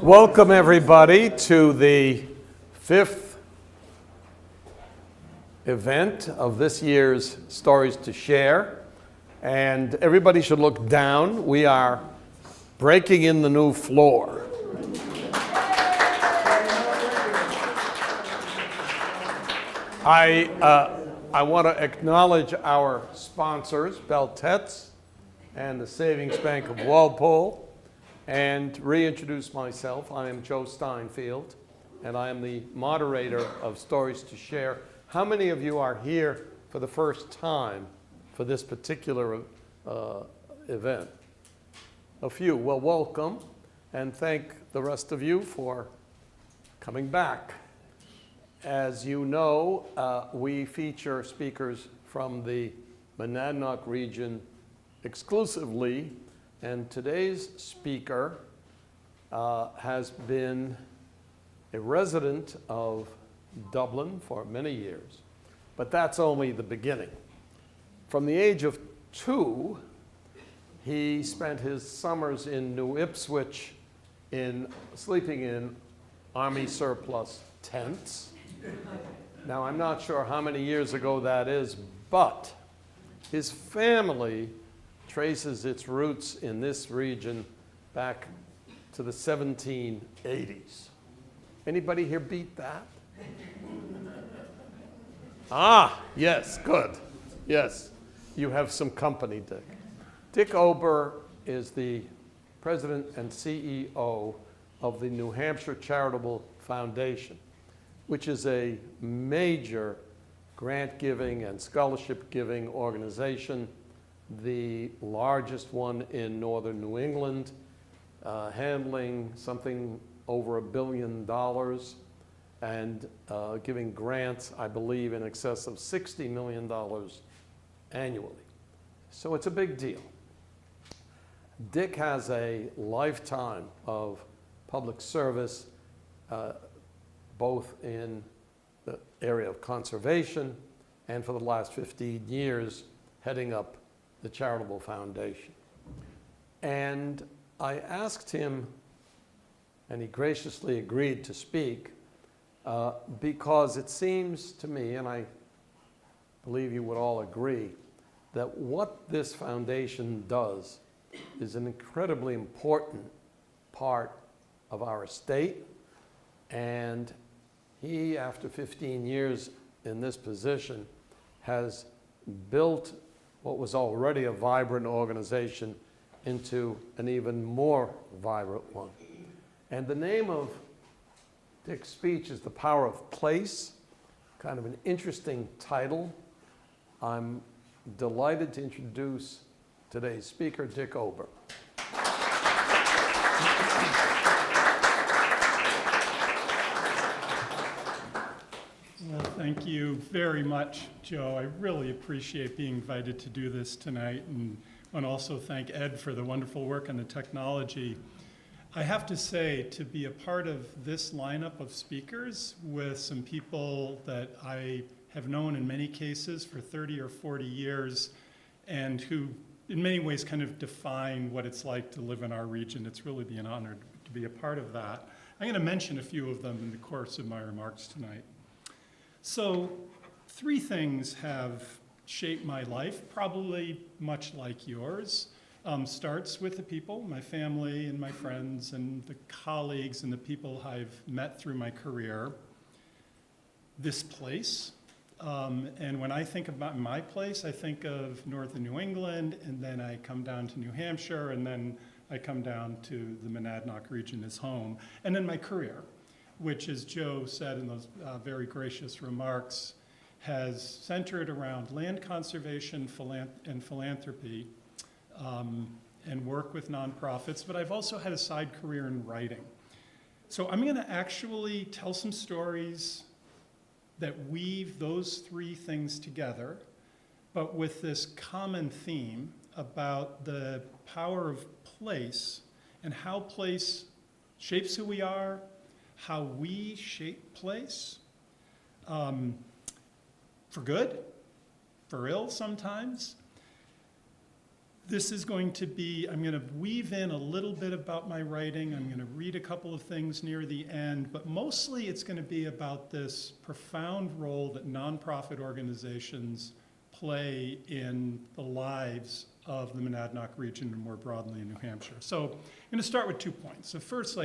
Welcome everybody to the 5th event of this year's Stories to Share. And everybody should look down. We are breaking in the new floor. I want to acknowledge our sponsors, Beltetz and the Savings Bank of Walpole, and reintroduce myself. I am Joe Steinfeld, and I am the moderator of Stories to Share. How many of you are here for the first time for this particular event? A few. Well, welcome, and thank the rest of you for coming back. As you know, we feature speakers from the Monadnock region exclusively, and today's speaker has been a resident of Dublin for many years, but that's only the beginning. From the age of 2, he spent his summers in New Ipswich sleeping in Army surplus tents. Now, I'm not sure how many years ago that is, but his family traces its roots in this region back to the 1780s. Anybody here beat that? Ah, yes, good. Yes, you have some company, Dick. Dick Ober is the president and CEO of the New Hampshire Charitable Foundation, which is a major grant-giving and scholarship-giving organization, the largest one in northern New England, handling something over $1 billion and giving grants, I believe, in excess of $60 million annually. So it's a big deal. Dick has a lifetime of public service, both in the area of conservation and for the last 15 years, heading up the charitable foundation. And I asked him, and he graciously agreed to speak, because it seems to me, and I believe you would all agree, that what this foundation does is an incredibly important part of our state. And he, after 15 years in this position, has built what was already a vibrant organization into an even more vibrant one. And the name of Dick's speech is The Power of Place, kind of an interesting title. I'm delighted to introduce today's speaker, Dick Ober. Well, thank you very much, Joe. I really appreciate being invited to do this tonight, and also thank Ed for the wonderful work on the technology. I have to say, to be a part of this lineup of speakers with some people that I have known in many cases for 30 or 40 years, and who in many ways kind of define what it's like to live in our region, it's really an honor to be a part of that. I'm going to mention a few of them in the course of my remarks tonight. So 3 things have shaped my life, probably much like yours. Starts with the people, my family and my friends and the colleagues and the people I've met through my career. This place, and when I think about my place, I think of northern New England, and then I come down to New Hampshire, and then I come down to the Monadnock region as home. And then my career, which, as Joe said in those very gracious remarks, has centered around land conservation and philanthropy, and work with nonprofits, but I've also had a side career in writing. So I'm going to actually tell some stories that weave those 3 things together, but with this common theme about the power of place and how place shapes who we are, how we shape place, for good, for ill sometimes. This is going to be, I'm going to weave in a little bit about my writing. I'm going to read a couple of things near the end, but mostly it's going to be about this profound role that nonprofit organizations play in the lives of the Monadnock region and more broadly in New Hampshire. So I'm going to start with 2 points. So first,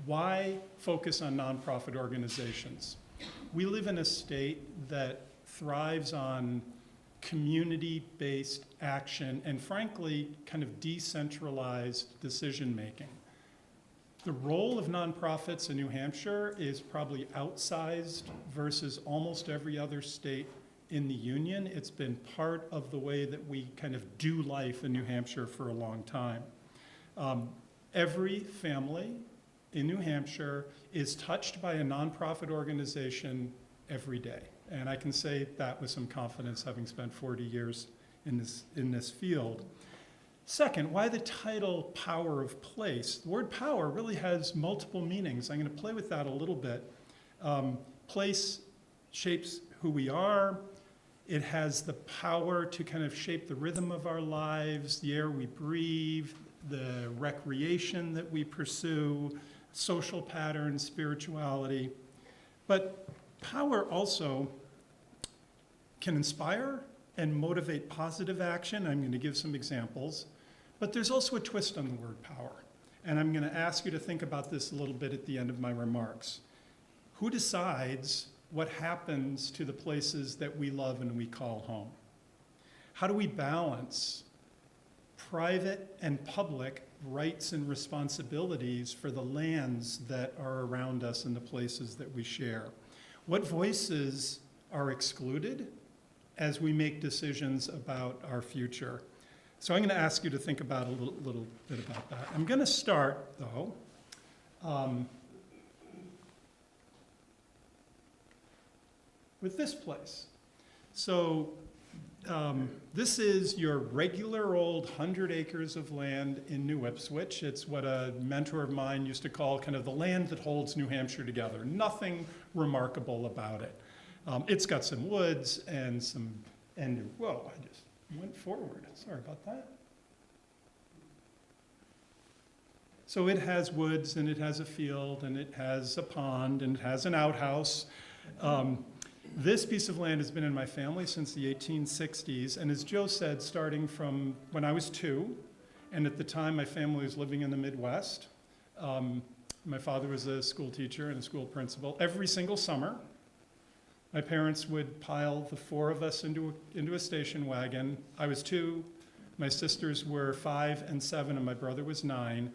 why focus on nonprofit organizations? We live in a state that thrives on community-based action and, frankly, kind of decentralized decision-making. The role of nonprofits in New Hampshire is probably outsized versus almost every other state in the union. It's been part of the way that we kind of do life in New Hampshire for a long time. Every family in New Hampshire is touched by a nonprofit organization every day. And I can say that with some confidence, having spent 40 years in this field. Second, why the title Power of Place? The word power really has multiple meanings. I'm going to play with that a little bit. Place shapes who we are. It has the power to kind of shape the rhythm of our lives, the air we breathe, the recreation that we pursue, social patterns, spirituality. But power also can inspire and motivate positive action. I'm going to give some examples. But there's also a twist on the word power. And I'm going to ask you to think about this a little bit at the end of my remarks. Who decides what happens to the places that we love and we call home? How do we balance private and public rights and responsibilities for the lands that are around us and the places that we share? What voices are excluded as we make decisions about our future? So I'm going to ask you to think about a little bit about that. I'm going to start, though, with this place. So this is your regular old 100 acres of land in New Ipswich. It's what a mentor of mine used to call kind of the land that holds New Hampshire together. Nothing remarkable about it. It's got some woods and whoa, I just went forward. Sorry about that. So it has woods, and it has a field, and it has a pond, and it has an outhouse. This piece of land has been in my family since the 1860s, and as Joe said, starting from when I was 2, and at the time my family was living in the Midwest. My father was a school teacher and a school principal. Every single summer, my parents would pile the 4 of us into a station wagon. I was 2, my sisters were 5 and 7, and my brother was 9.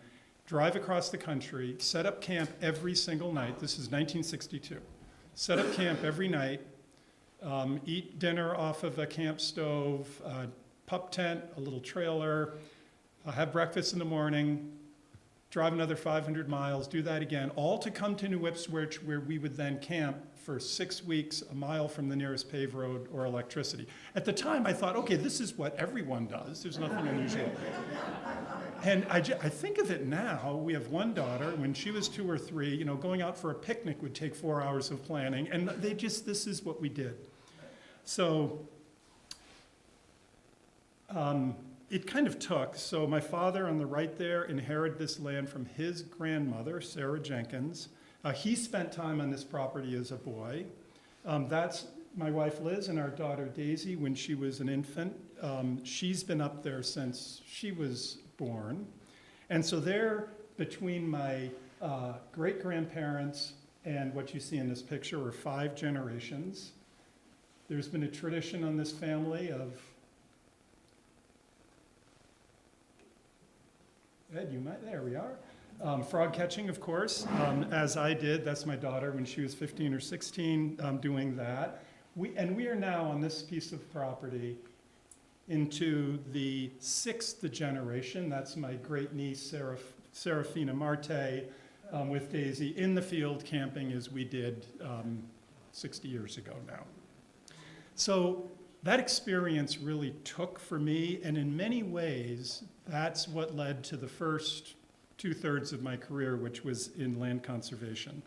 Drive across the country, set up camp every single night. This is 1962. Set up camp every night, eat dinner off of a camp stove, pup tent, a little trailer, have breakfast in the morning, drive another 500 miles, do that again, all to come to New Ipswich, where we would then camp for 6 weeks, a mile from the nearest paved road or electricity. At the time, I thought, okay, this is what everyone does. There's nothing unusual. And I think of it now. We have one daughter. When she was 2 or 3, going out for a picnic would take 4 hours of planning, and this is what we did. So it kind of took. So my father on the right there inherited this land from his grandmother, Sarah Jenkins. He spent time on this property as a boy. That's my wife Liz and our daughter Daisy when she was an infant. She's been up there since she was born. And so there, between my great-grandparents and what you see in this picture are 5 generations. There's been a tradition on this family of, Ed, you might, there we are. Frog catching, of course, as I did. That's my daughter when she was 15 or 16 doing that. We are now on this piece of property into the 6th generation. That's my great niece, Serafina Marte, with Daisy in the field camping as we did 60 years ago now. So that experience really took for me, and in many ways, that's what led to the first 2/3 of my career, which was in land conservation.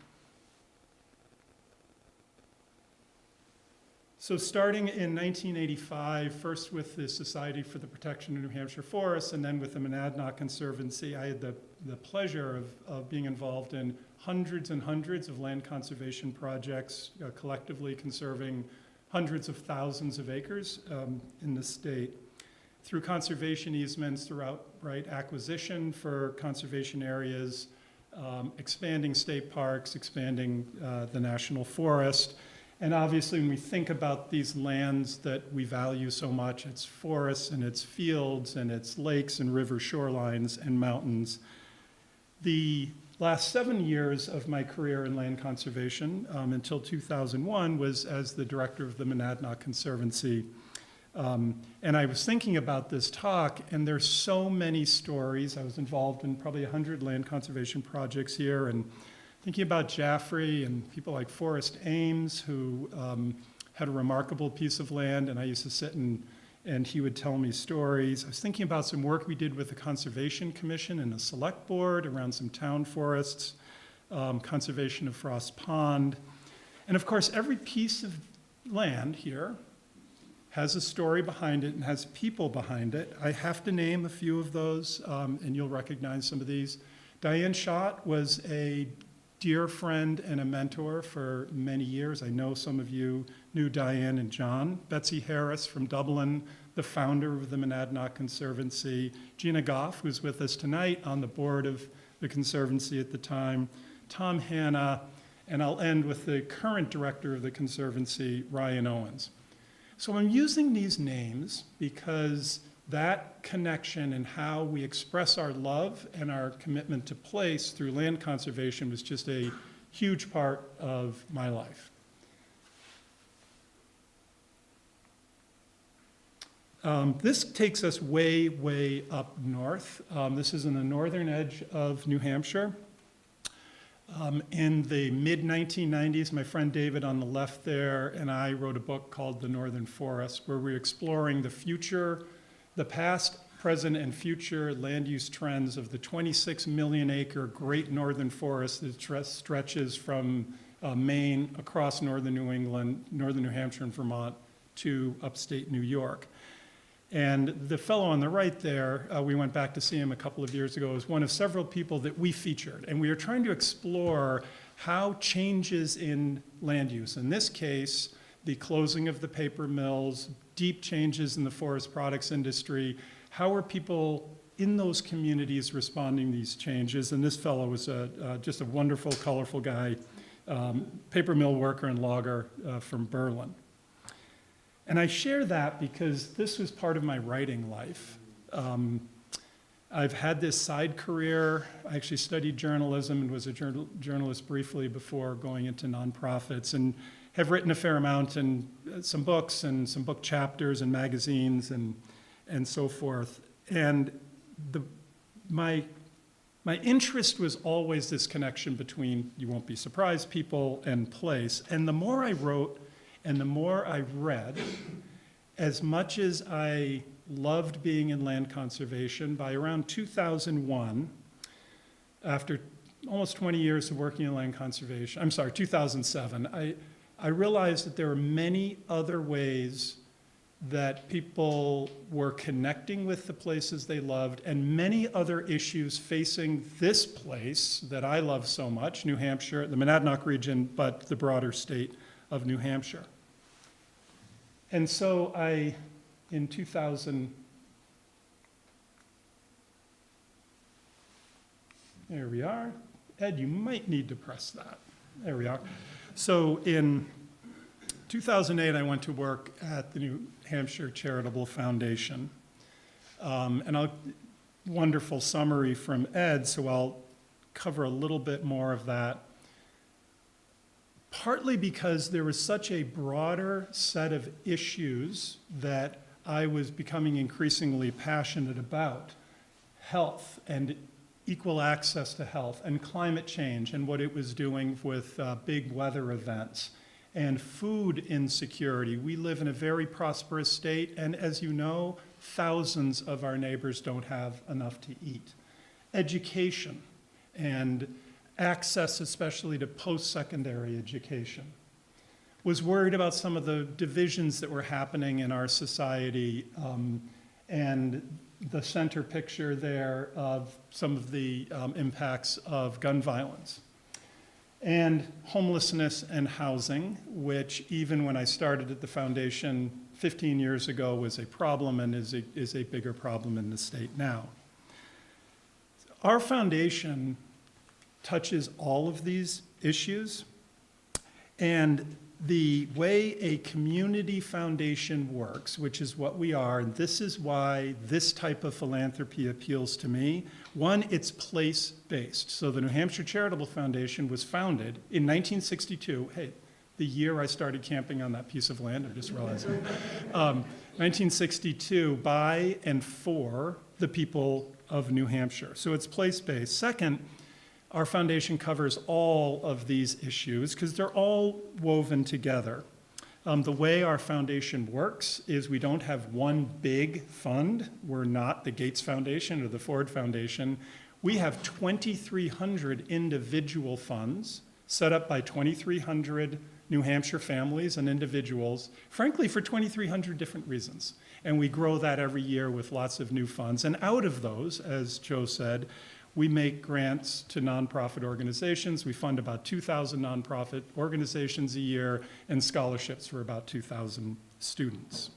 So starting in 1985, first with the Society for the Protection of New Hampshire Forests, and then with the Monadnock Conservancy, I had the pleasure of being involved in hundreds and hundreds of land conservation projects, collectively conserving hundreds of thousands of acres in the state. Through conservation easements, through outright acquisition for conservation areas, expanding state parks, expanding the national forest. And obviously, when we think about these lands that we value so much, it's forests and it's fields and it's lakes and river shorelines and mountains. The last 7 years of my career in land conservation until 2001 was as the director of the Monadnock Conservancy. And I was thinking about this talk, and there's so many stories. I was involved in probably 100 land conservation projects here, and thinking about Jaffrey and people like Forrest Ames, who had a remarkable piece of land, and I used to sit and he would tell me stories. I was thinking about some work we did with the Conservation Commission and a select board around some town forests, conservation of Frost Pond. And of course, every piece of land here has a story behind it and has people behind it. I have to name a few of those, and you'll recognize some of these. Diane Schott was a dear friend and a mentor for many years. I know some of you knew Diane and John. Betsy Harris from Dublin, the founder of the Monadnock Conservancy. Gina Goff, who's with us tonight on the board of the Conservancy at the time. Tom Hanna, and I'll end with the current director of the Conservancy, Ryan Owens. So I'm using these names because that connection and how we express our love and our commitment to place through land conservation was just a huge part of my life. This takes us way, way up north. This is in the northern edge of New Hampshire. In the mid-1990s, my friend David on the left there and I wrote a book called The Northern Forest, where we're exploring the future, the past, present, and future land use trends of the 26 million acre Great Northern Forest that stretches from Maine across northern New England, northern New Hampshire and Vermont to upstate New York. And the fellow on the right there, we went back to see him a couple of years ago, is one of several people that we featured. And we are trying to explore how changes in land use, in this case, the closing of the paper mills, deep changes in the forest products industry, how are people in those communities responding to these changes? And this fellow was just a wonderful, colorful guy, paper mill worker and logger from Berlin. And I share that because this was part of my writing life. I've had this side career. I actually studied journalism and was a journalist briefly before going into nonprofits, and have written a fair amount and some books and some book chapters and magazines and so forth. And my interest was always this connection between, you won't be surprised, people and place. And the more I wrote and the more I read, as much as I loved being in land conservation, by around 2001, after almost 20 years of working in land conservation, 2007, I realized that there were many other ways that people were connecting with the places they loved, and many other issues facing this place that I love so much, New Hampshire, the Monadnock region, but the broader state of New Hampshire. And so in 2000, there we are. Ed, you might need to press that. There we are. So in 2008, I went to work at the New Hampshire Charitable Foundation. Wonderful summary from Ed, so I'll cover a little bit more of that. Partly because there was such a broader set of issues that I was becoming increasingly passionate about. Health and equal access to health, and climate change and what it was doing with big weather events, and food insecurity. We live in a very prosperous state, and as you know, thousands of our neighbors don't have enough to eat. Education and access, especially to post-secondary education. Was worried about some of the divisions that were happening in our society, and the center picture there of some of the impacts of gun violence. And homelessness and housing, which even when I started at the foundation 15 years ago was a problem and is a bigger problem in the state now. Our foundation touches all of these issues, and the way a community foundation works, which is what we are, and this is why this type of philanthropy appeals to me. One, it's place-based. So the New Hampshire Charitable Foundation was founded in 1962. Hey, the year I started camping on that piece of land, I just realized. 1962, by and for the people of New Hampshire. So it's place-based. Second, our foundation covers all of these issues because they're all woven together. The way our foundation works is we don't have one big fund. We're not the Gates Foundation or the Ford Foundation. We have 2,300 individual funds set up by 2,300 New Hampshire families and individuals, frankly, for 2,300 different reasons. And we grow that every year with lots of new funds. And out of those, as Joe said, we make grants to nonprofit organizations. We fund about 2,000 nonprofit organizations a year and scholarships for about 2,000 students.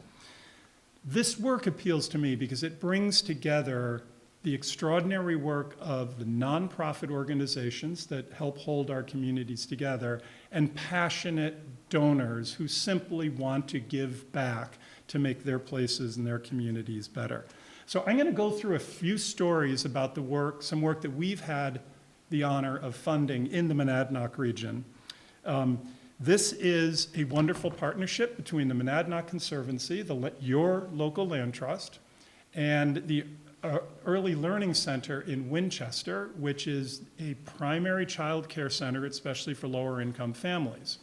This work appeals to me because it brings together the extraordinary work of the nonprofit organizations that help hold our communities together and passionate donors who simply want to give back to make their places and their communities better. So I'm going to go through a few stories about the work, some work that we've had the honor of funding in the Monadnock region. This is a wonderful partnership between the Monadnock Conservancy, your local land trust, and the Early Learning Center in Winchester, which is a primary child care center, especially for lower income families.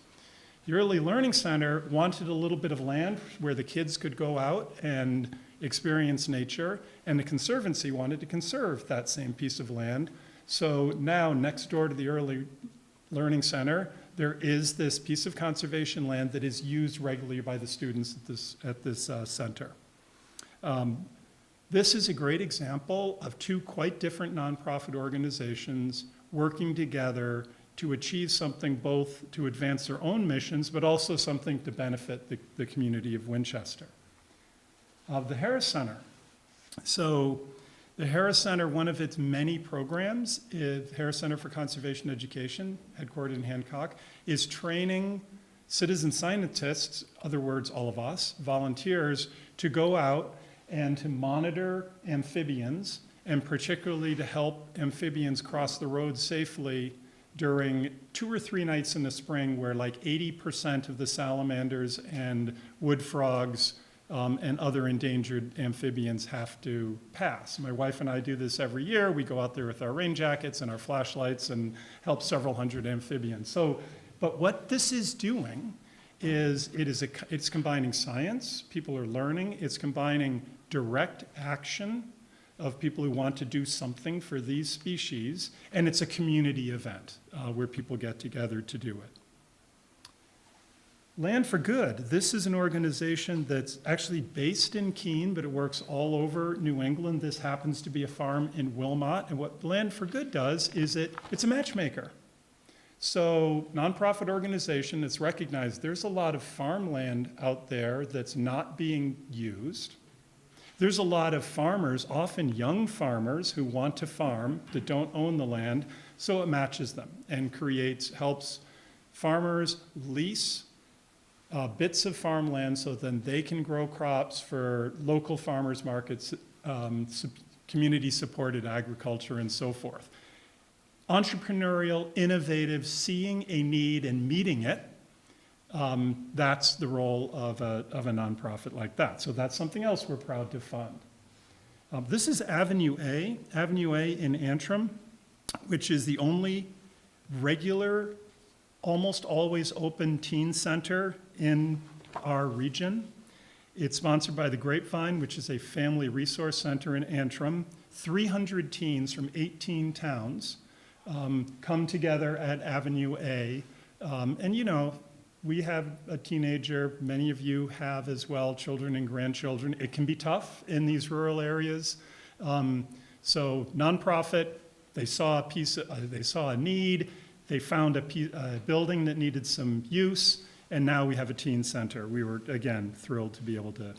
The Early Learning Center wanted a little bit of land where the kids could go out and experience nature, and the Conservancy wanted to conserve that same piece of land. So now, next door to the Early Learning Center, there is this piece of conservation land that is used regularly by the students at this center. This is a great example of two quite different nonprofit organizations working together to achieve something, both to advance their own missions, but also something to benefit the community of Winchester. The Harris Center. So the Harris Center, one of its many programs, is Harris Center for Conservation Education, headquartered in Hancock, is training citizen scientists, other words, all of us, volunteers, to go out and to monitor amphibians, and particularly to help amphibians cross the road safely during 2 or 3 nights in the spring where like 80% of the salamanders and wood frogs and other endangered amphibians have to pass. My wife and I do this every year. We go out there with our rain jackets and our flashlights and help several hundred amphibians. So, but what this is doing is it's combining science, people are learning, it's combining direct action of people who want to do something for these species, and it's a community event where people get together to do it. Land for Good. This is an organization that's actually based in Keene, but it works all over New England. This happens to be a farm in Wilmot, and what Land for Good does is it's a matchmaker. So, nonprofit organization that's recognized there's a lot of farmland out there that's not being used. There's a lot of farmers, often young farmers, who want to farm that don't own the land, so it matches them and helps farmers lease bits of farmland so then they can grow crops for local farmers markets, community-supported agriculture, and so forth. Entrepreneurial, innovative, seeing a need and meeting it, that's the role of a nonprofit like that. So that's something else we're proud to fund. This is Avenue A in Antrim, which is the only regular, almost always open teen center in our region. It's sponsored by the Grapevine, which is a family resource center in Antrim. 300 teens from 18 towns come together at Avenue A. And you know, we have a teenager, many of you have as well, children and grandchildren. It can be tough in these rural areas. So nonprofit, they saw a need, they found a building that needed some use, and now we have a teen center. We were, again, thrilled to be able to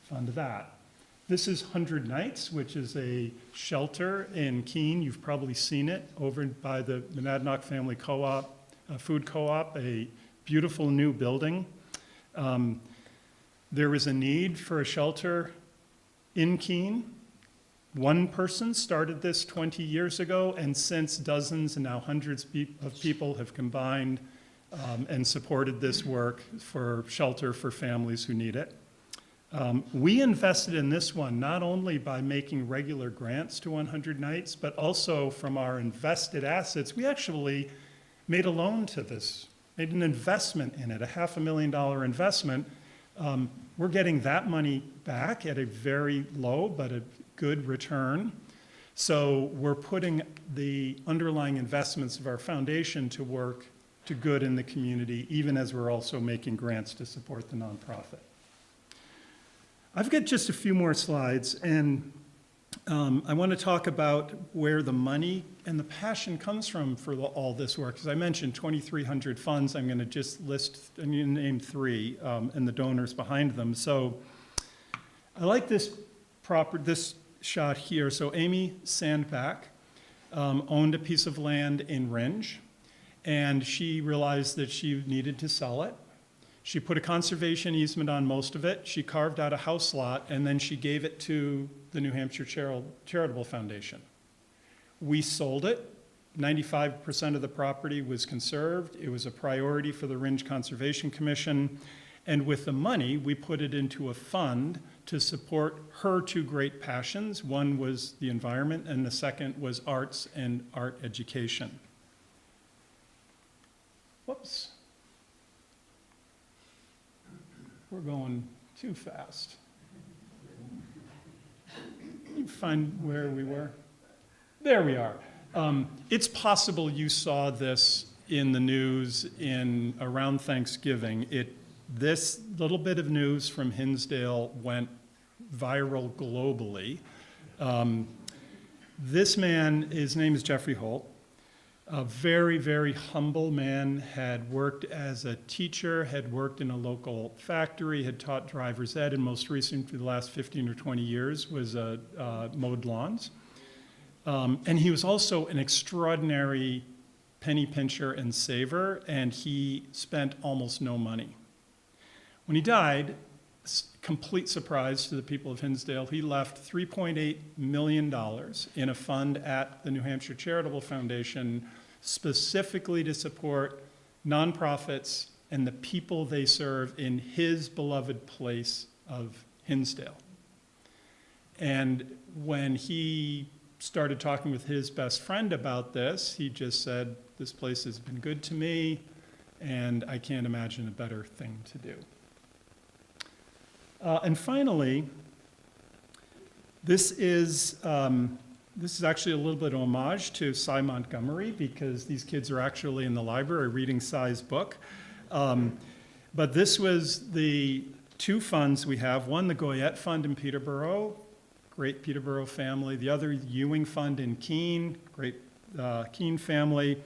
fund that. This is 100 Nights, which is a shelter in Keene. You've probably seen it over by the Monadnock Family Co-op, Food Co-op, a beautiful new building. There was a need for a shelter in Keene. One person started this 20 years ago, and since dozens and now hundreds of people have combined and supported this work for shelter for families who need it. We invested in this one not only by making regular grants to 100 Nights, but also from our invested assets. We actually made a loan to this, made an investment in it, a $500,000 investment. We're getting that money back at a very low but a good return. So we're putting the underlying investments of our foundation to work to good in the community, even as we're also making grants to support the nonprofit. I've got just a few more slides, and I want to talk about where the money and the passion comes from for all this work. As I mentioned, 2,300 funds. I'm going to just I'm going to name 3 and the donors behind them. So I like this shot here. So Amy Sandback owned a piece of land in Rindge, and she realized that she needed to sell it. She put a conservation easement on most of it. She carved out a house lot, and then she gave it to the New Hampshire Charitable Foundation. We sold it. 95% of the property was conserved. It was a priority for the Rindge Conservation Commission. And with the money, we put it into a fund to support her 2 great passions. One was the environment, and the second was arts and art education. Whoops. We're going too fast. You find where we were? There we are. It's possible you saw this in the news around Thanksgiving. This little bit of news from Hinsdale went viral globally. This man, his name is Jaffrey Holt, a very, very humble man, had worked as a teacher, had worked in a local factory, had taught driver's ed, and most recently, for the last 15 or 20 years, was mowed lawns. And he was also an extraordinary penny pincher and saver, and he spent almost no money. When he died, complete surprise to the people of Hinsdale, he left $3.8 million in a fund at the New Hampshire Charitable Foundation specifically to support nonprofits and the people they serve in his beloved place of Hinsdale. And when he started talking with his best friend about this, he just said, "This place has been good to me, and I can't imagine a better thing to do." And finally, this is actually a little bit of homage to Cy Montgomery, because these kids are actually in the library reading Cy's book. But this was the two funds we have. One, the Goyette Fund in Peterborough, great Peterborough family. The other, Ewing Fund in Keene, great Keene family.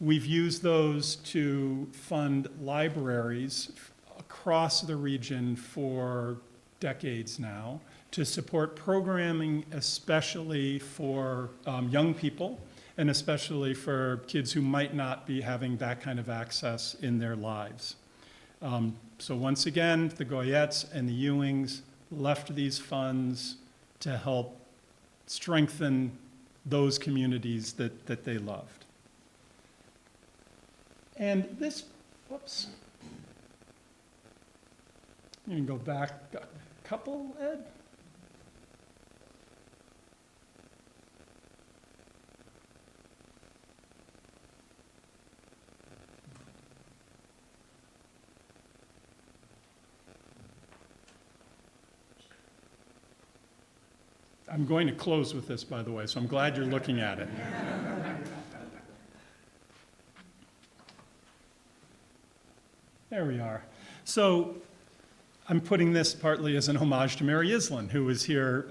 We've used those to fund libraries across the region for decades now to support programming, especially for young people, and especially for kids who might not be having that kind of access in their lives. So once again, the Goyettes and the Ewings left these funds to help strengthen those communities that they loved. And this, whoops. You can go back a couple, Ed? I'm going to close with this, by the way, so I'm glad you're looking at it. There we are. So I'm putting this partly as an homage to Mary Islin, who was here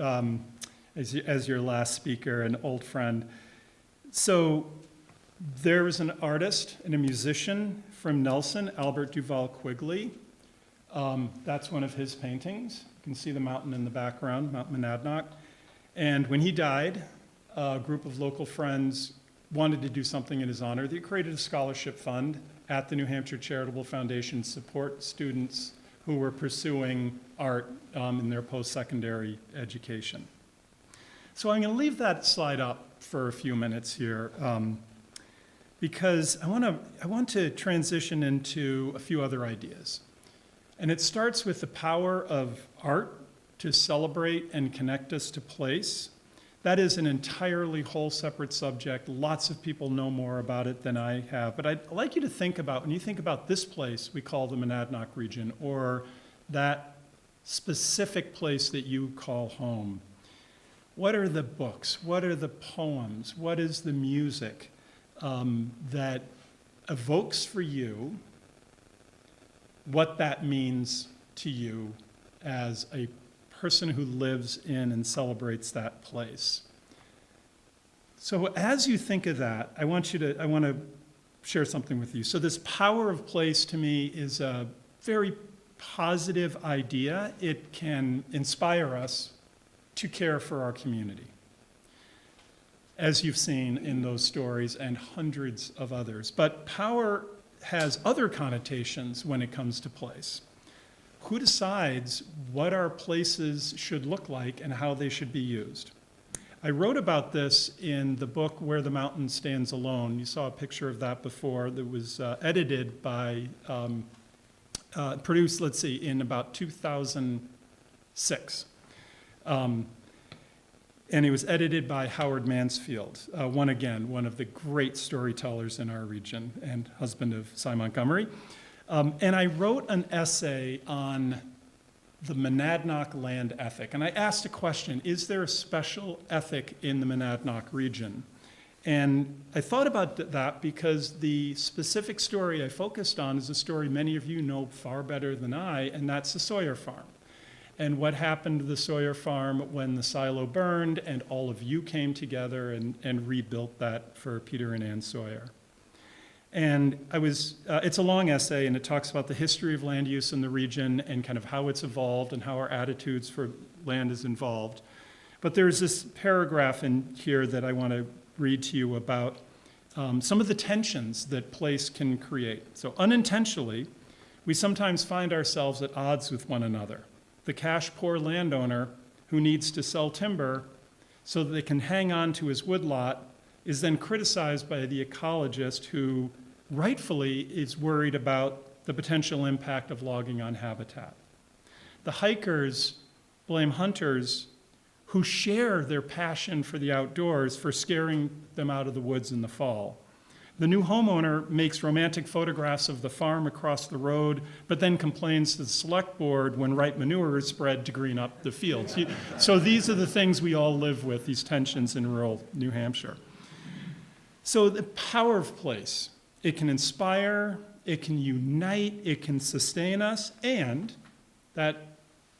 as your last speaker, an old friend. So there was an artist and a musician from Nelson, Albert Duval Quigley. That's one of his paintings. You can see the mountain in the background, Mount Monadnock. And when he died, a group of local friends wanted to do something in his honor. They created a scholarship fund at the New Hampshire Charitable Foundation to support students who were pursuing art in their post-secondary education. So I'm going to leave that slide up for a few minutes here because I want to transition into a few other ideas. And it starts with the power of art to celebrate and connect us to place. That is an entirely whole separate subject. Lots of people know more about it than I have. But I'd like you to think about, when you think about this place we call the Monadnock region, or that specific place that you call home, what are the books? What are the poems? What is the music that evokes for you what that means to you as a person who lives in and celebrates that place? So as you think of that, I want to share something with you. So this power of place to me is a very positive idea. It can inspire us to care for our community, as you've seen in those stories and hundreds of others. But power has other connotations when it comes to place. Who decides what our places should look like and how they should be used? I wrote about this in the book Where the Mountain Stands Alone. You saw a picture of that before. That was edited by, produced, in about 2006. And it was edited by Howard Mansfield, one of the great storytellers in our region and husband of Cy Montgomery. And I wrote an essay on the Monadnock land ethic. And I asked a question, is there a special ethic in the Monadnock region? And I thought about that because the specific story I focused on is a story many of you know far better than I, and that's the Sawyer Farm. and what happened to the Sawyer farm when the silo burned and all of you came together and rebuilt that for Peter and Ann Sawyer. And it's a long essay, and it talks about the history of land use in the region and kind of how it's evolved and how our attitudes for land is involved. But there's this paragraph in here that I want to read to you about some of the tensions that place can create. So unintentionally, we sometimes find ourselves at odds with one another. The cash-poor landowner who needs to sell timber so that they can hang on to his woodlot is then criticized by the ecologist who rightfully is worried about the potential impact of logging on habitat. The hikers blame hunters who share their passion for the outdoors for scaring them out of the woods in the fall. The new homeowner makes romantic photographs of the farm across the road, but then complains to the select board when right manure is spread to green up the fields. So these are the things we all live with, these tensions in rural New Hampshire. So the power of place, it can inspire, it can unite, it can sustain us, and that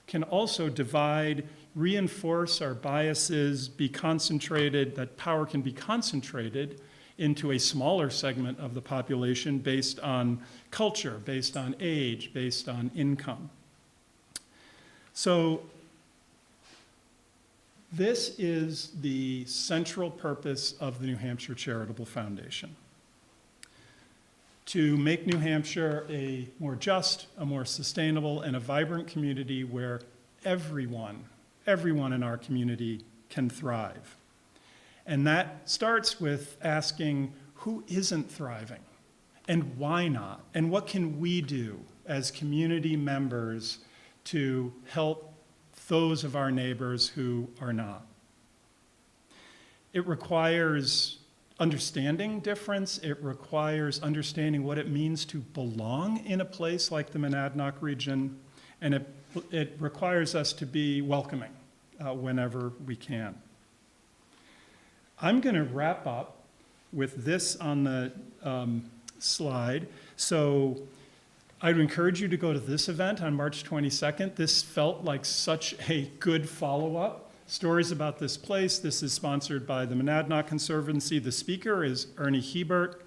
can also divide, reinforce our biases, be concentrated, that power can be concentrated into a smaller segment of the population based on culture, based on age, based on income. So this is the central purpose of the New Hampshire Charitable Foundation: to make New Hampshire a more just, a more sustainable, and a vibrant community where everyone in our community can thrive. And that starts with asking who isn't thriving and why not, and what can we do as community members to help those of our neighbors who are not. It requires understanding difference. It requires understanding what it means to belong in a place like the Monadnock region, and it requires us to be welcoming whenever we can. I'm going to wrap up with this on the slide. So I'd encourage you to go to this event on March 22nd. This felt like such a good follow-up. Stories about this place. This is sponsored by the Monadnock Conservancy. The speaker is Ernie Hebert.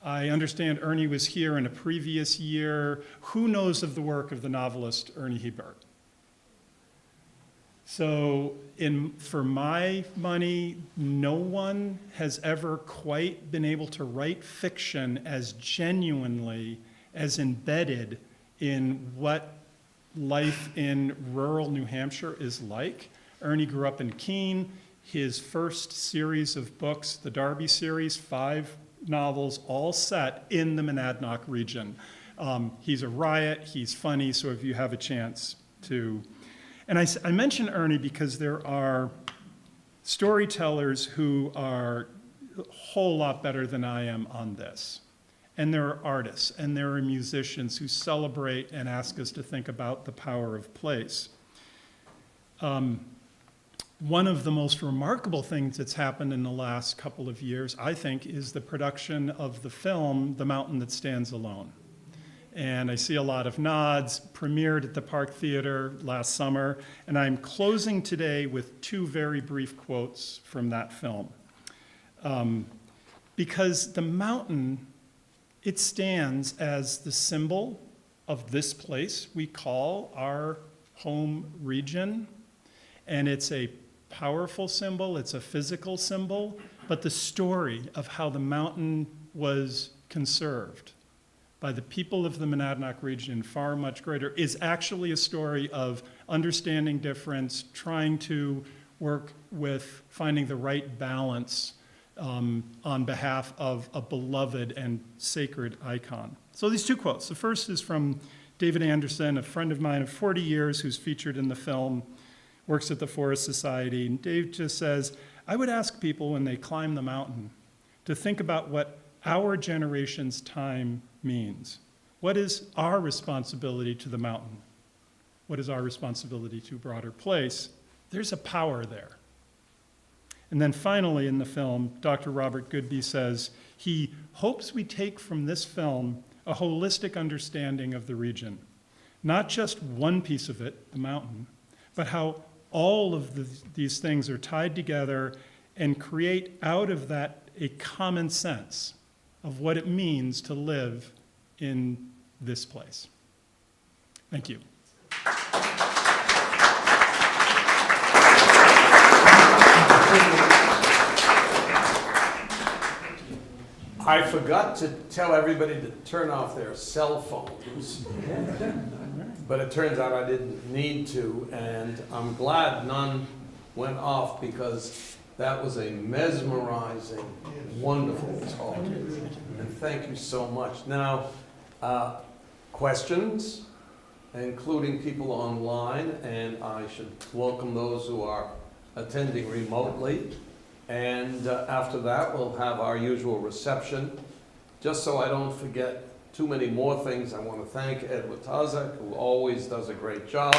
I understand Ernie was here in a previous year. Who knows of the work of the novelist Ernie Hebert? So for my money, no one has ever quite been able to write fiction as genuinely, as embedded in what life in rural New Hampshire is like. Ernie grew up in Keene. His first series of books, the Darby series, 5 novels, all set in the Monadnock region. He's a riot, he's funny, so if you have a chance to. And I mention Ernie because there are storytellers who are a whole lot better than I am on this. And there are artists and there are musicians who celebrate and ask us to think about the power of place. One of the most remarkable things that's happened in the last couple of years, I think, is the production of the film, The Mountain That Stands Alone. And I see a lot of nods, premiered at the Park Theater last summer, and I'm closing today with 2 very brief quotes from that film. Because the mountain, it stands as the symbol of this place we call our home region, and it's a powerful symbol, it's a physical symbol, but the story of how the mountain was conserved by the people of the Monadnock region, far much greater, is actually a story of understanding difference, trying to work with finding the right balance on behalf of a beloved and sacred icon. So these 2 quotes. The first is from David Anderson, a friend of mine of 40 years who's featured in the film, works at the Forest Society. And Dave just says, I would ask people when they climb the mountain to think about what our generation's time means. What is our responsibility to the mountain? What is our responsibility to a broader place? There's a power there. And then finally in the film, Dr. Robert Goodby says he hopes we take from this film a holistic understanding of the region. Not just one piece of it, the mountain, but how all of these things are tied together and create out of that a common sense of what it means to live in this place. Thank you. I forgot to tell everybody to turn off their cell phones, but it turns out I didn't need to, and I'm glad none went off because that was a mesmerizing, wonderful talk. And thank you so much. Now, questions, including people online, and I should welcome those who are attending remotely. And after that, we'll have our usual reception. Just so I don't forget too many more things, I want to thank Ed Watazek, who always does a great job.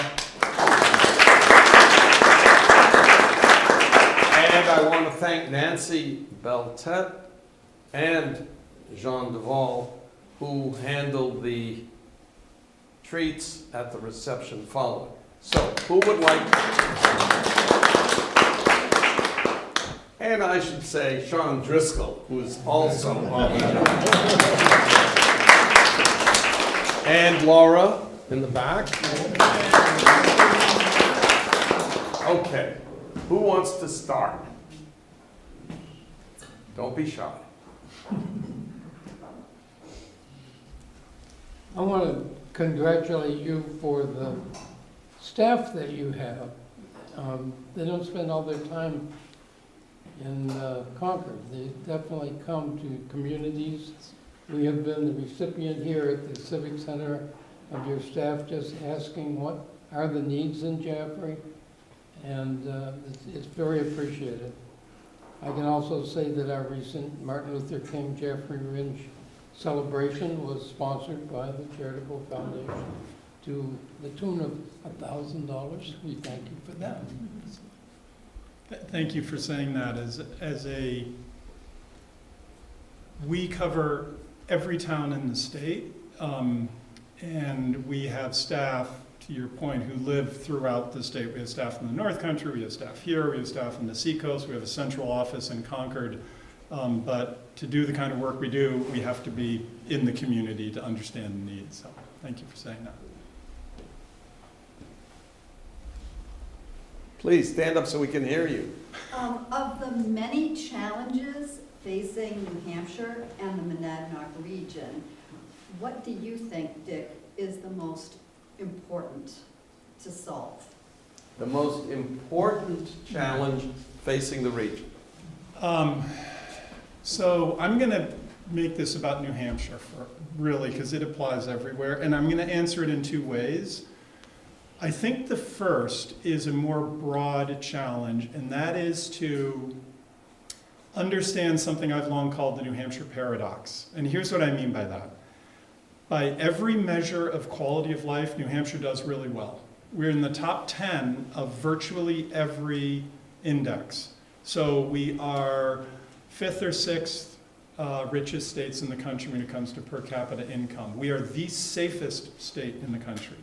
And I want to thank Nancy Beltet and Jean Duval, who handled the treats at the reception following. So, who would like... And I should say Sean Driscoll, who is also on the and Laura in the back. Okay, who wants to start? Don't be shy. I want to congratulate you for the staff that you have. They don't spend all their time in Concord. They definitely come to communities. We have been the recipient here at the Civic Center of your staff just asking what are the needs in Jaffrey, and it's very appreciated. I can also say that our recent Martin Luther King Jaffrey Ridge celebration was sponsored by the Charitable Foundation to the tune of $1,000. We thank you for that. Thank you for saying that. We cover every town in the state, and we have staff, to your point, who live throughout the state. We have staff in the North Country, we have staff here, we have staff in the Seacoast, we have a central office in Concord. But to do the kind of work we do, we have to be in the community to understand the needs. So thank you for saying that. Please stand up so we can hear you. Of the many challenges facing New Hampshire and the Monadnock region, what do you think, Dick, is the most important to solve? The most important challenge facing the region. So I'm going to make this about New Hampshire, really, because it applies everywhere, and I'm going to answer it in two ways. I think the first is a more broad challenge, and that is to understand something I've long called the New Hampshire paradox. And here's what I mean by that. By every measure of quality of life, New Hampshire does really well. We're in the top 10 of virtually every index. So we are 5th or 6th richest states in the country when it comes to per capita income. We are the safest state in the country.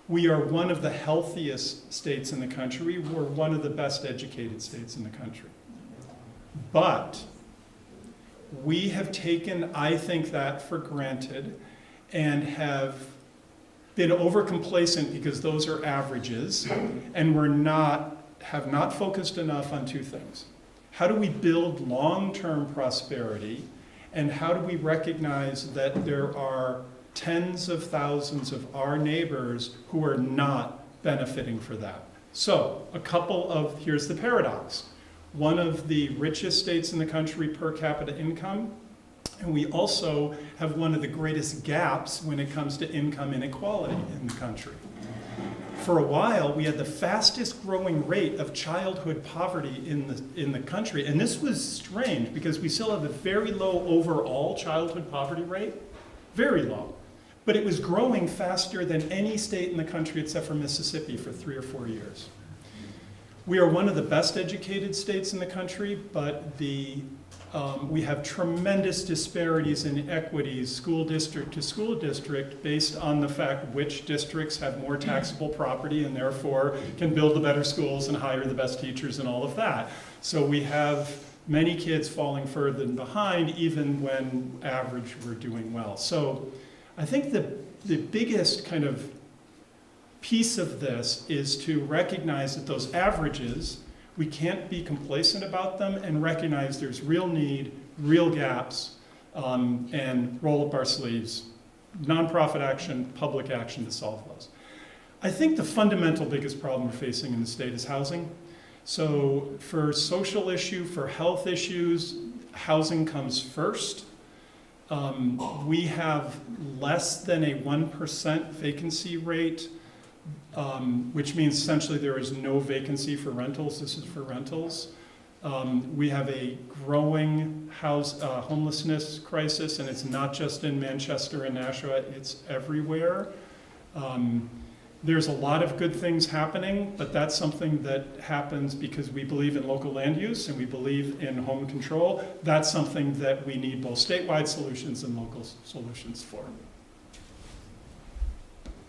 We are one of the healthiest states in the country. We're one of the best educated states in the country. But we have taken, I think, that for granted and have been over-complacent because those are averages, and have not focused enough on two things. How do we build long-term prosperity, and how do we recognize that there are tens of thousands of our neighbors who are not benefiting for that? So, here's the paradox. One of the richest states in the country per capita income, and we also have one of the greatest gaps when it comes to income inequality in the country. For a while, we had the fastest growing rate of childhood poverty in the country, and this was strange because we still have a very low overall childhood poverty rate, very low. But it was growing faster than any state in the country except for Mississippi for 3 or 4 years. We are one of the best educated states in the country, but the We have tremendous disparities in equities, school district to school district, based on the fact which districts have more taxable property and therefore can build the better schools and hire the best teachers and all of that. So we have many kids falling further than behind, even when average we're doing well. So I think the biggest kind of piece of this is to recognize that those averages, we can't be complacent about them, and recognize there's real need, real gaps, and roll up our sleeves. Nonprofit action, public action to solve those. I think the fundamental biggest problem we're facing in the state is housing. So for social issue, for health issues, housing comes first. We have less than a 1% vacancy rate, which means essentially there is no vacancy for rentals. This is for rentals. We have a growing homelessness crisis, and it's not just in Manchester and Nashua, it's everywhere. There's a lot of good things happening, but that's something that happens because we believe in local land use and we believe in home control. That's something that we need both statewide solutions and local solutions for.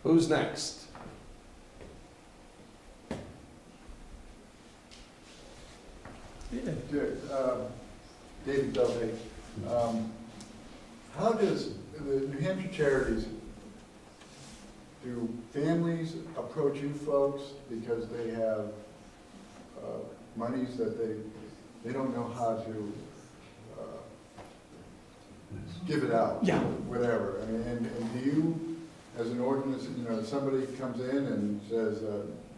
Who's next? Dick, David Dovey, how does the New Hampshire Charities, do families approach you folks because they have monies that they don't know how to give it out? Yeah. Whatever. I mean, and do you, as an ordinance, somebody comes in and says,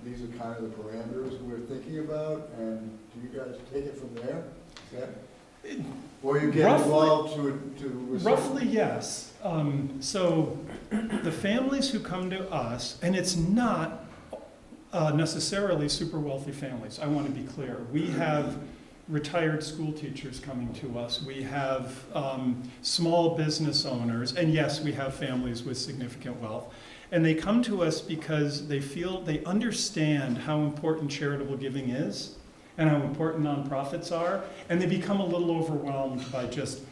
these are kind of the parameters we're thinking about, and do you guys take it from there? Is that, or you get involved to Roughly, yes. So the families who come to us, and it's not necessarily super wealthy families, I want to be clear. We have retired school teachers coming to us. We have small business owners, and yes, we have families with significant wealth. And they come to us because they understand how important charitable giving is and how important nonprofits are, and they become a little overwhelmed by just,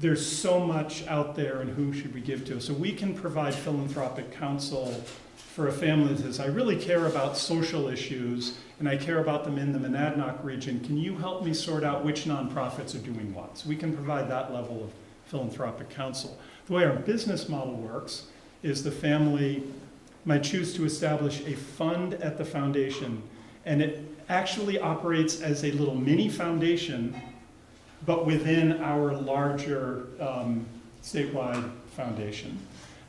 there's so much out there and who should we give to? So we can provide philanthropic counsel for a family that says, I really care about social issues and I care about them in the Monadnock region. Can you help me sort out which nonprofits are doing what? So we can provide that level of philanthropic counsel. The way our business model works is the family might choose to establish a fund at the foundation, and it actually operates as a little mini foundation, but within our larger statewide foundation.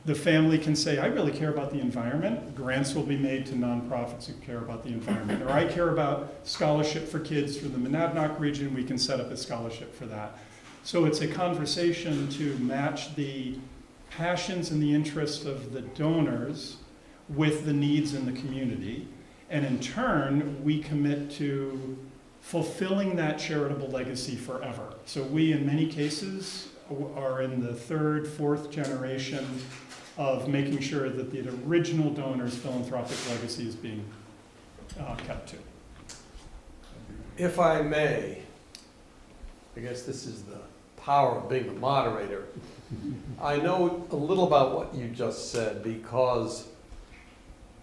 The family can say, I really care about the environment. Grants will be made to nonprofits who care about the environment. Or I care about scholarship for kids from the Monadnock region. We can set up a scholarship for that. So it's a conversation to match the passions and the interests of the donors with the needs in the community. And in turn, we commit to fulfilling that charitable legacy forever. So we, in many cases, are in the third, fourth generation of making sure that the original donor's philanthropic legacy is being kept to. If I may, I guess this is the power of being the moderator. I know a little about what you just said because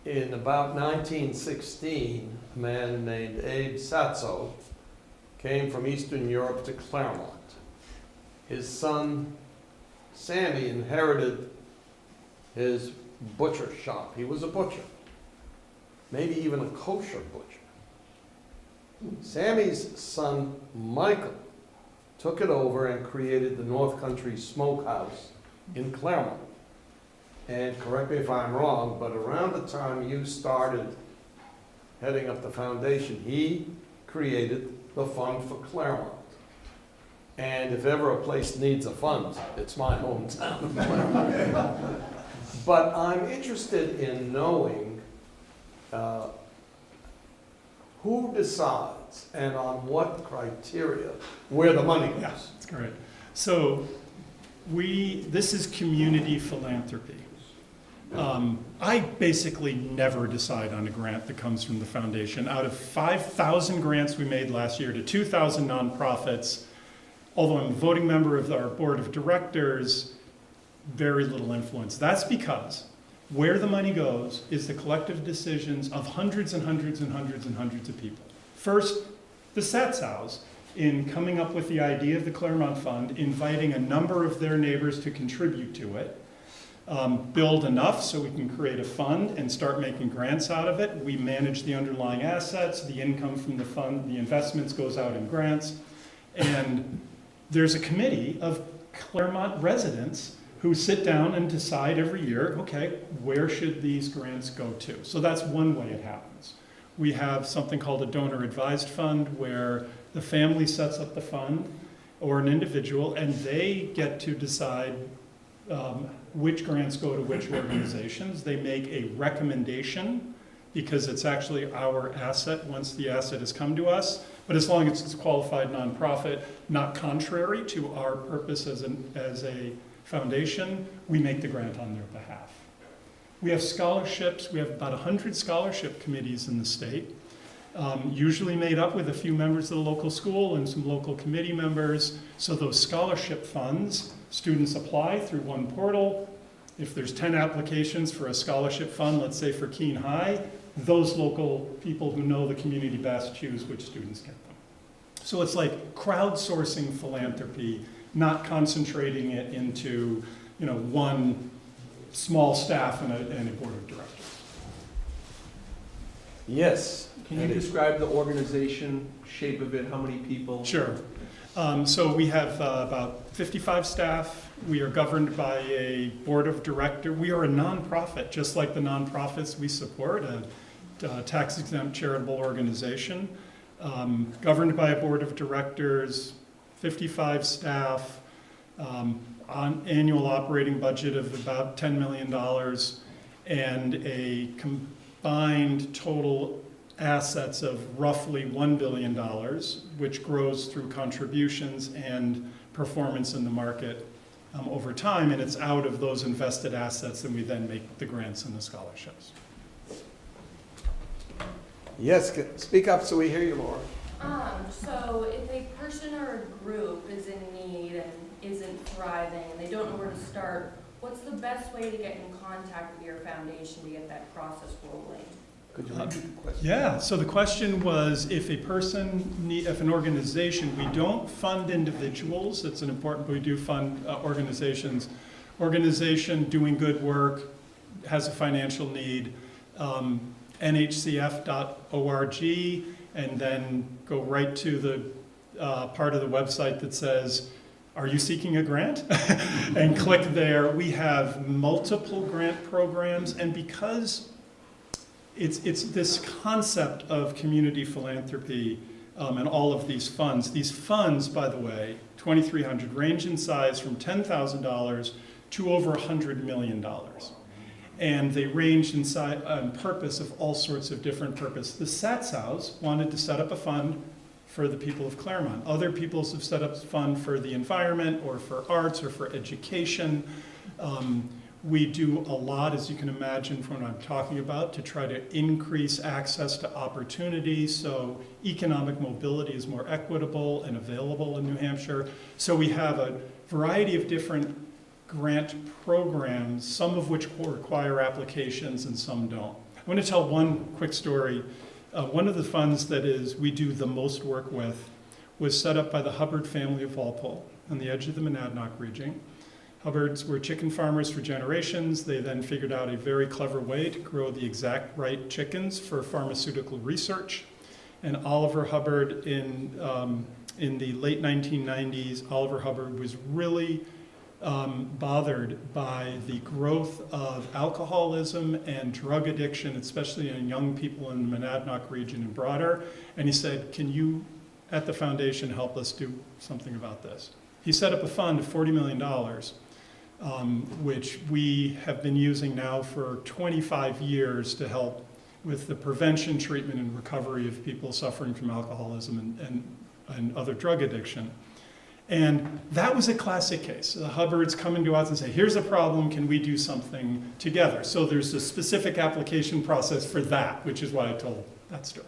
in about 1916, a man named Abe Satso came from Eastern Europe to Claremont. His son, Sammy, inherited his butcher shop. He was a butcher, maybe even a kosher butcher. Sammy's son, Michael, took it over and created the North Country Smokehouse in Claremont. And correct me if I'm wrong, but around the time you started heading up the foundation, he created the fund for Claremont. And if ever a place needs a fund, it's my hometown of Claremont. But I'm interested in knowing who decides and on what criteria where the money goes. Yeah, that's great. So this is community philanthropy. I basically never decide on a grant that comes from the foundation. Out of 5,000 grants we made last year to 2,000 nonprofits, although I'm a voting member of our board of directors, very little influence. That's because where the money goes is the collective decisions of hundreds and hundreds and hundreds and hundreds of people. First, the Satsau's, in coming up with the idea of the Claremont Fund, inviting a number of their neighbors to contribute to it, build enough so we can create a fund and start making grants out of it. We manage the underlying assets, the income from the fund, the investments goes out in grants, and there's a committee of Claremont residents who sit down and decide every year, okay, where should these grants go to? So that's one way it happens. We have something called a donor advised fund where the family sets up the fund or an individual and they get to decide which grants go to which organizations. They make a recommendation because it's actually our asset once the asset has come to us. But as long as it's a qualified nonprofit, not contrary to our purpose as a foundation, we make the grant on their behalf. We have scholarships. We have about 100 scholarship committees in the state, usually made up with a few members of the local school and some local committee members. So those scholarship funds, students apply through one portal. If there's 10 applications for a scholarship fund, let's say for Keene High, those local people who know the community best choose which students get them. So it's like crowdsourcing philanthropy, not concentrating it into, one small staff and a board of directors. Yes. Can you describe the organization, shape of it, how many people? Sure. So we have about 55 staff. We are governed by a board of directors. We are a nonprofit, just like the nonprofits we support, a tax-exempt charitable organization, governed by a board of directors, 55 staff, on annual operating budget of about $10 million, and a combined total assets of roughly $1 billion, which grows through contributions and performance in the market over time, and it's out of those invested assets that we then make the grants and the scholarships. Yes, speak up so we hear you, Laura. So if a person or a group is in need and isn't thriving and they don't know where to start, what's the best way to get in contact with your foundation to get that process rolling? Could you repeat the question? Yeah, so the question was if an organization, we don't fund individuals, that's an important, but we do fund organizations. Organization doing good work has a financial need, nhcf.org, and then go right to the part of the website that says, are you seeking a grant? And click there. We have multiple grant programs, and because it's this concept of community philanthropy and all of these funds. These funds, by the way, 2,300, range in size from $10,000 to over $100 million. And they range in size and purpose of all sorts of different purposes. The Satsau's wanted to set up a fund for the people of Claremont. Other peoples have set up a fund for the environment or for arts or for education. We do a lot, as you can imagine from what I'm talking about, to try to increase access to opportunities so economic mobility is more equitable and available in New Hampshire. So we have a variety of different grant programs, some of which require applications and some don't. I want to tell one quick story. One of the funds that we do the most work with was set up by the Hubbard family of Walpole on the edge of the Monadnock region. Hubbards were chicken farmers for generations. They then figured out a very clever way to grow the exact right chickens for pharmaceutical research. And Oliver Hubbard, in the late 1990s, Oliver Hubbard was really bothered by the growth of alcoholism and drug addiction, especially in young people in the Monadnock region and broader. And he said, can you, at the foundation, help us do something about this? He set up a fund of $40 million, which we have been using now for 25 years to help with the prevention, treatment, and recovery of people suffering from alcoholism and other drug addiction. And that was a classic case. The Hubbards coming to us and say, here's a problem, can we do something together? So there's a specific application process for that, which is why I told that story.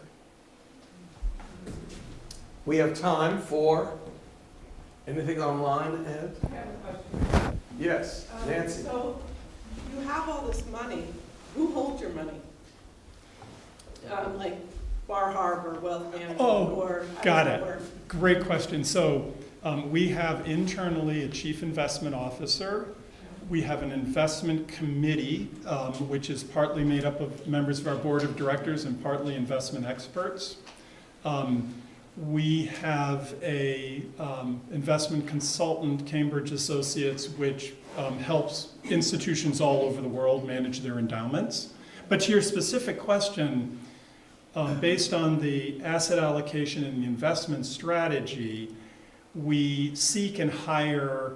We have time for Anything online, Ed? I have a question. Yes, Nancy. So, you have all this money, who holds your money? Like Bar Harbor, Wealth Management, Oh, or? how got does it. that work? Great question. So we have internally a chief investment officer. We have an investment committee, which is partly made up of members of our board of directors and partly investment experts. We have a investment consultant, Cambridge Associates, which helps institutions all over the world manage their endowments. But to your specific question, based on the asset allocation and the investment strategy, we seek and hire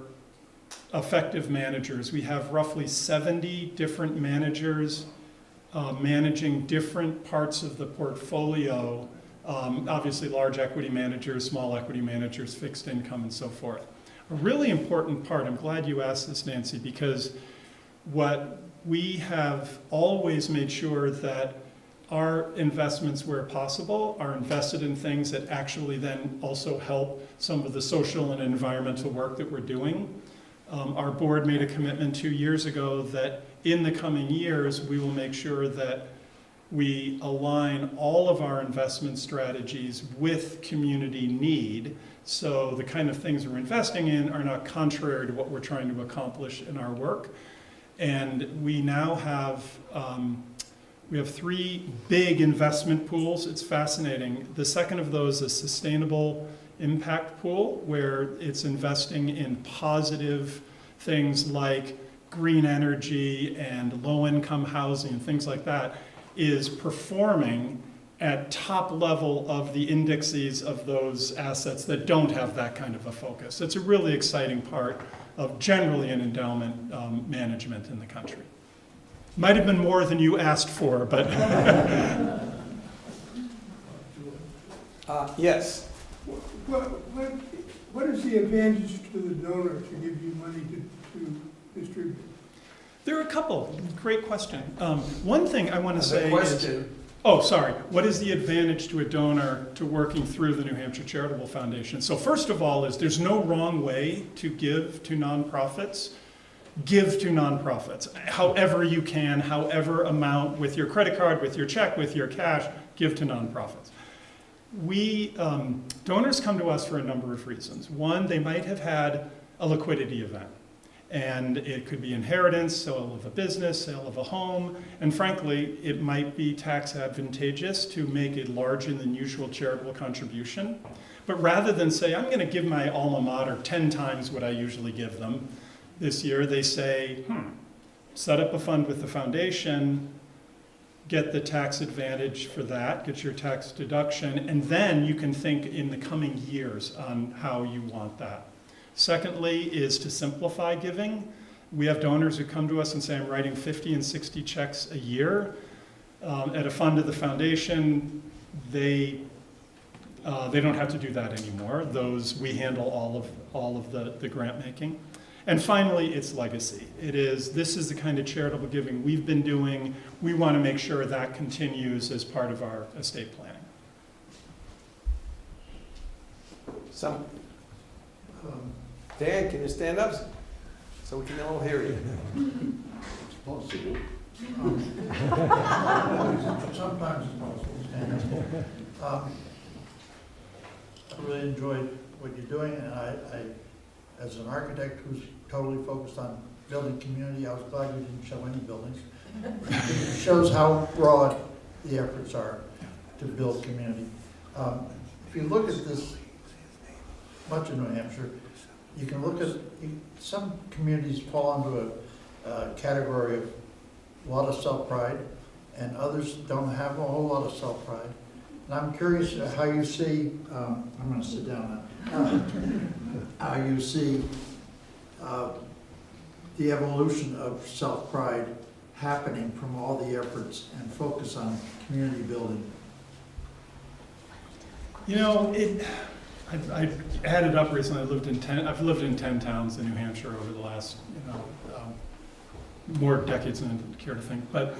effective managers. We have roughly 70 different managers managing different parts of the portfolio. Obviously large equity managers, small equity managers, fixed income, and so forth. A really important part, I'm glad you asked this, Nancy, because what we have always made sure that our investments, where possible, are invested in things that actually then also help some of the social and environmental work that we're doing. Our board made a commitment 2 years ago that in the coming years, we will make sure that we align all of our investment strategies with community need. So the kind of things we're investing in are not contrary to what we're trying to accomplish in our work. And we now have, we have 3 big investment pools. It's fascinating. The second of those is sustainable impact pool, where it's investing in positive things like green energy and low-income housing and things like that, is performing at top level of the indexes of those assets that don't have that kind of a focus. It's a really exciting part of generally an endowment management in the country. Might have been more than you asked for, but. Yes. What is the advantage to the donor to give you money to distribute? There are a couple. Great question. One thing I want to say The is, question, oh, sorry. What is the advantage to a donor to working through the New Hampshire Charitable Foundation? So first of all is there's no wrong way to give to nonprofits. Give to nonprofits. However you can, however amount, with your credit card, with your check, with your cash, give to nonprofits. Donors come to us for a number of reasons. One, they might have had a liquidity event. And it could be inheritance, sale of a business, sale of a home, and frankly, it might be tax advantageous to make a larger than usual charitable contribution. But rather than say, I'm going to give my alma mater 10 times what I usually give them this year, they say, set up a fund with the foundation, get the tax advantage for that, get your tax deduction, and then you can think in the coming years on how you want that. Secondly is to simplify giving. We have donors who come to us and say, I'm writing 50 and 60 checks a year. At a fund of the foundation, they don't have to do that anymore. We handle all of the grant making. And finally, it's legacy. This is the kind of charitable giving we've been doing. We want to make sure that continues as part of our estate planning. Dan, can you stand up so we can all hear you? It's possible. Sometimes it's possible. I really enjoyed what you're doing, and I, as an architect who's totally focused on building community, I was glad you didn't show any buildings. It shows how broad the efforts are to build community. If you look at this, much of New Hampshire, you can look at, some communities fall into a category of a lot of self-pride, and others don't have a whole lot of self-pride. And I'm curious how you see, I'm going to sit down now, how you see the evolution of self-pride happening from all the efforts and focus on community building. You know, I added up recently. I've lived in 10 towns in New Hampshire over the last, more decades than I care to think. But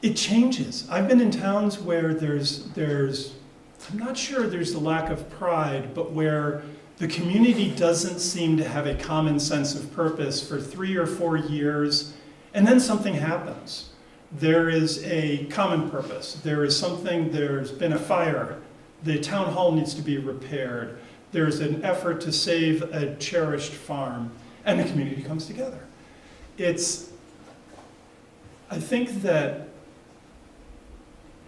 it changes. I've been in towns where there's I'm not sure there's the lack of pride, but where the community doesn't seem to have a common sense of purpose for 3 or 4 years, and then something happens. There is a common purpose. There's been a fire. The town hall needs to be repaired. There's an effort to save a cherished farm, and the community comes together. I think that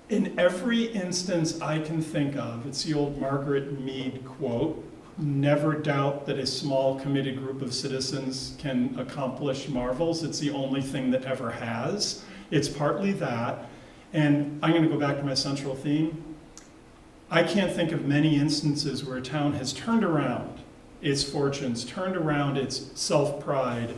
in every instance I can think of, it's the old Margaret Mead quote, never doubt that a small committed group of citizens can accomplish marvels. It's the only thing that ever has. It's partly that, and I'm going to go back to my central theme. I can't think of many instances where a town has turned around its fortunes, turned around its self-pride,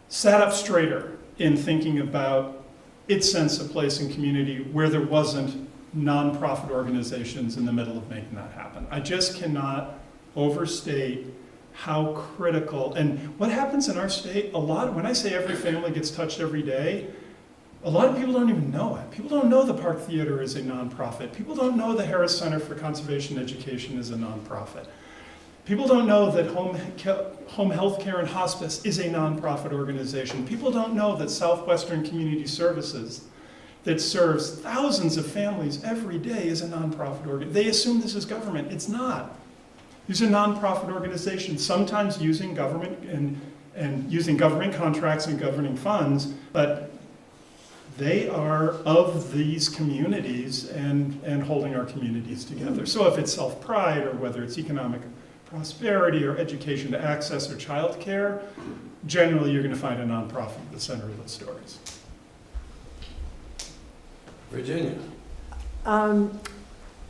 sat up straighter in thinking about its sense of place and community where there wasn't nonprofit organizations in the middle of making that happen. I just cannot overstate how critical, and what happens in our state, when I say every family gets touched every day, a lot of people don't even know it. People don't know the Park Theater is a nonprofit. People don't know the Harris Center for Conservation Education is a nonprofit. People don't know that home health care and hospice is a nonprofit organization. People don't know that Southwestern Community Services, that serves thousands of families every day, is a nonprofit organization. They assume this is government. It's not. These are nonprofit organizations, sometimes using government and using government contracts and governing funds, but they are of these communities and holding our communities together. So if it's self-pride, or whether it's economic prosperity or education to access or child care, generally you're going to find a nonprofit at the center of those stories. Virginia.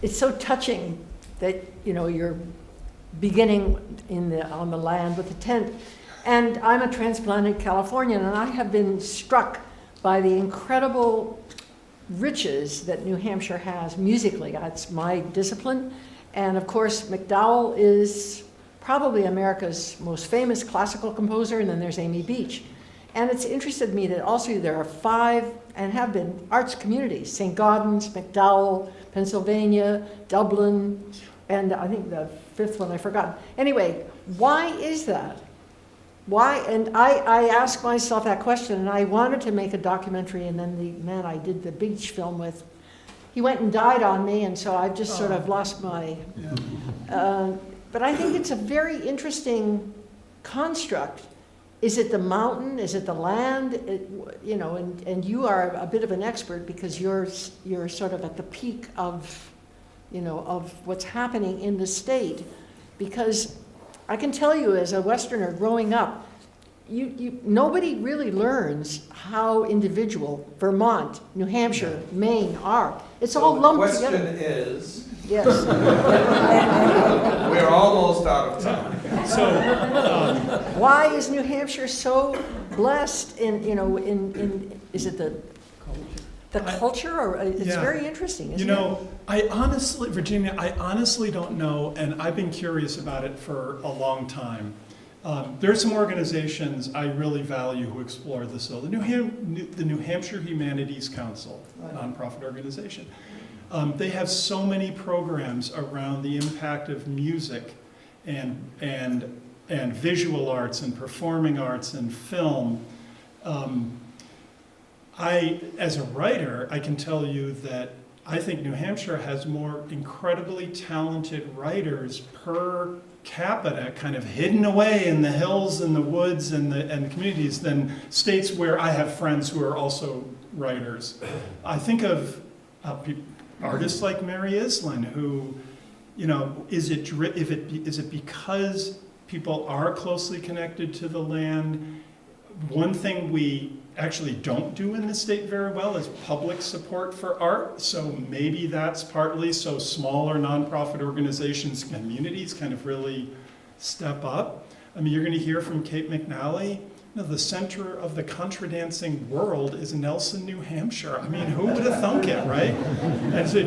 It's so touching that, you're beginning on the land with a tent. And I'm a transplanted Californian, and I have been struck by the incredible riches that New Hampshire has musically. That's my discipline. And of course, MacDowell is probably America's most famous classical composer, and then there's Amy Beach. And it's interested me that also there are 5, and have been, arts communities: St. Gaudens, MacDowell, Pennsylvania, Dublin, and I think the 5th one I forgot. Anyway, why is that? Why? And I asked myself that question, and I wanted to make a documentary, and then the man I did the beach film with, he went and died on me, and so I've just sort of lost my... but I think it's a very interesting construct. Is it the mountain? Is it the land? And you are a bit of an expert because you're sort of at the peak of what's happening in the state. Because I can tell you, as a Westerner growing up, nobody really learns how individual Vermont, New Hampshire, Maine are. It's all lumped together. The question is, yes, we're almost out of time. So, why is New Hampshire so blessed in is it the culture, or it's Yeah. very interesting, isn't it? Virginia, I honestly don't know, and I've been curious about it for a long time. There are some organizations I really value who explore this. So the New Hampshire Humanities Council, Right. nonprofit organization, they have so many programs around the impact of music and visual arts and performing arts and film. As a writer, I can tell you that I think New Hampshire has more incredibly talented writers per capita, kind of hidden away in the hills and the woods and the communities, than states where I have friends who are also writers. I think of artists like Mary Islin, who, is it because people are closely connected to the land? One thing we actually don't do in the state very well is public support for art, so maybe that's partly so smaller nonprofit organizations, communities kind of really step up. I mean, you're going to hear from Kate McNally, the center of the contra dancing world is Nelson, New Hampshire. I mean, who would have thunk it, right? And so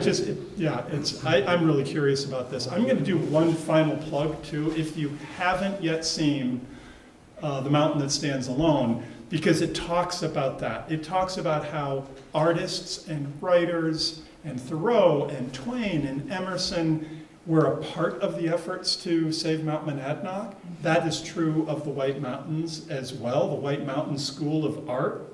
I'm really curious about this. I'm going to do one final plug too. If you haven't yet seen The Mountain That Stands Alone, because it talks about that. It talks about how artists and writers and Thoreau and Twain and Emerson were a part of the efforts to save Mount Monadnock. That is true of the White Mountains as well. The White Mountains School of Art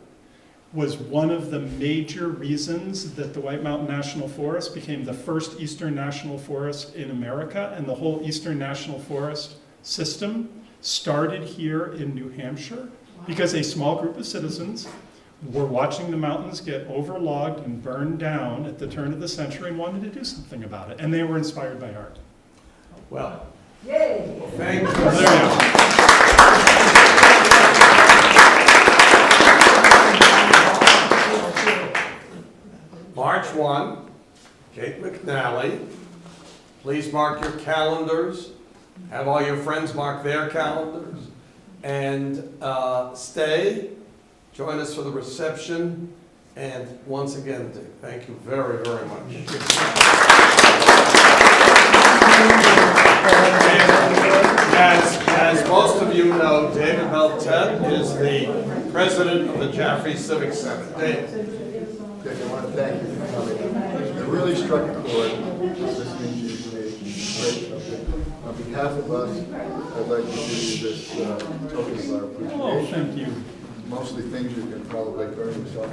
was one of the major reasons that the White Mountain National Forest became the first Eastern National Forest in America, and the whole Eastern National Forest system started here in New Hampshire because a small group of citizens were watching the mountains get overlogged and burned down at the turn of the century and wanted to do something about it, and they were inspired by art. Well, Yay! thank you. There you go. March 1, Kate McNally. Please mark your calendars. Have all your friends mark their calendars. And stay. Join us for the reception. And once again, Dick, thank you very, very much. As most of you know, David Beltet is the president of the Jaffrey Civic Center. David. Dick, I want to thank you for coming. It really struck a chord listening to you today. Great subject. On behalf of us, I'd like to give you this token of our appreciation. Oh, thank you. Mostly things you can probably burn yourself.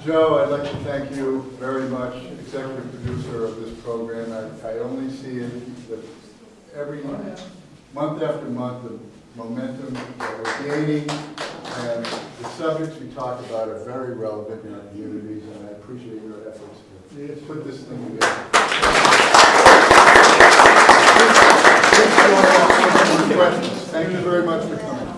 Joe, I'd like to thank you very much, executive producer of this program. I only see it that every month after month, the momentum that we're gaining and the subjects we talk about are very relevant in our communities, and I appreciate your efforts to put this thing together. Thank you very much for coming.